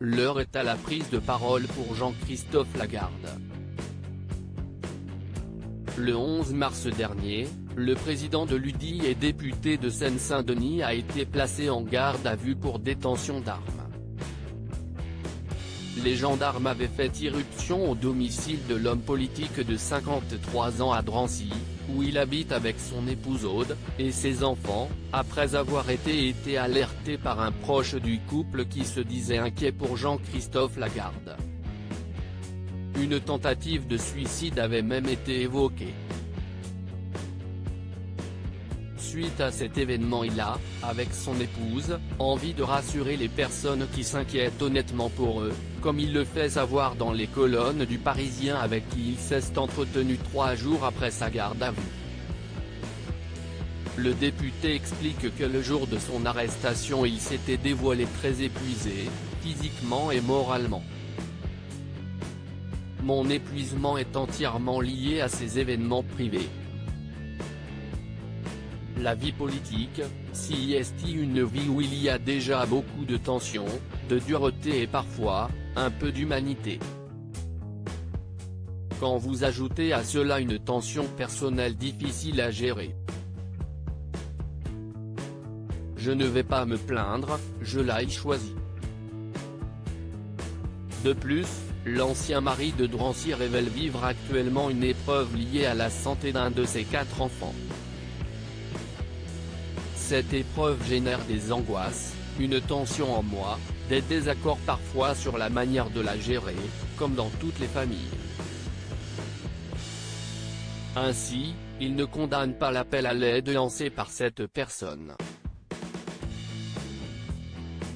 L'heure est à la prise de parole pour Jean-Christophe Lagarde. Le 11 mars dernier, le président de l'UDI et député de Seine-Saint-Denis a été placé en garde à vue pour détention d'armes. Les gendarmes avaient fait irruption au domicile de l'homme politique de 53 ans à Drancy, où il habite avec son épouse Aude, et ses enfants, après avoir été alertés par un proche du couple qui se disait inquiet pour Jean-Christophe Lagarde. Une tentative de suicide avait même été évoquée. Suite à cet événement, il a, avec son épouse, envie de rassurer les personnes qui s'inquiètent honnêtement pour eux, comme il le fait savoir dans les colonnes du Parisien, avec qui il s'est entretenu 3 jours après sa garde à vue. Le député explique que le jour de son arrestation il s'était dévoilé très épuisé, physiquement et moralement. Mon épuisement est entièrement lié à ces événements privés. La vie politique, c'est une vie où il y a déjà beaucoup de tensions, de dureté et parfois, un peu d'humanité. Quand vous ajoutez à cela une tension personnelle difficile à gérer. Je ne vais pas me plaindre, je l'ai choisi. De plus, l'ancien mari de Drancy révèle vivre actuellement une épreuve liée à la santé d'un de ses 4 enfants. Cette épreuve génère des angoisses, une tension en moi, des désaccords parfois sur la manière de la gérer, comme dans toutes les familles. Ainsi, il ne condamne pas l'appel à l'aide lancé par cette personne.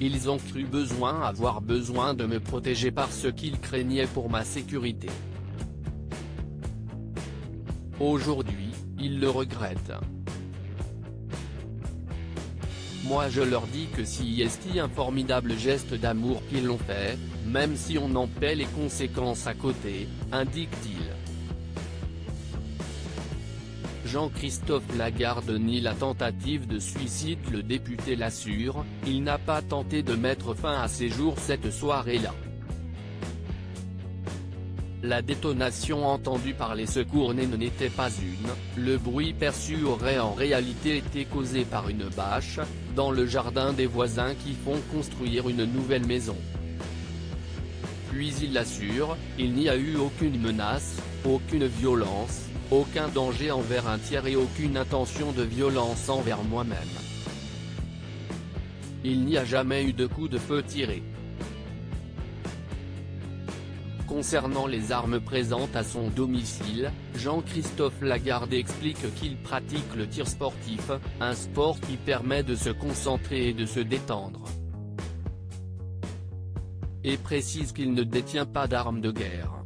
Ils ont cru avoir besoin de me protéger parce qu'ils craignaient pour ma sécurité. Aujourd'hui, ils le regrettent. Moi je leur dis que c'est un formidable geste d'amour qu'ils l'ont fait, même si on en paie les conséquences à côté, indique-t-il. Jean-Christophe Lagarde nie la tentative de suicide. Le député l'assure, il n'a pas tenté de mettre fin à ses jours cette soirée-là. La détonation entendue par les secours n'en était pas une, le bruit perçu aurait en réalité été causé par une bâche, dans le jardin des voisins qui font construire une nouvelle maison. Puis il l'assure, il n'y a eu aucune menace, aucune violence, aucun danger envers un tiers et aucune intention de violence envers moi-même. Il n'y a jamais eu de coup de feu tiré. Concernant les armes présentes à son domicile, Jean-Christophe Lagarde explique qu'il pratique le tir sportif, un sport qui permet de se concentrer et de se détendre. Et précise qu'il ne détient pas d'armes de guerre.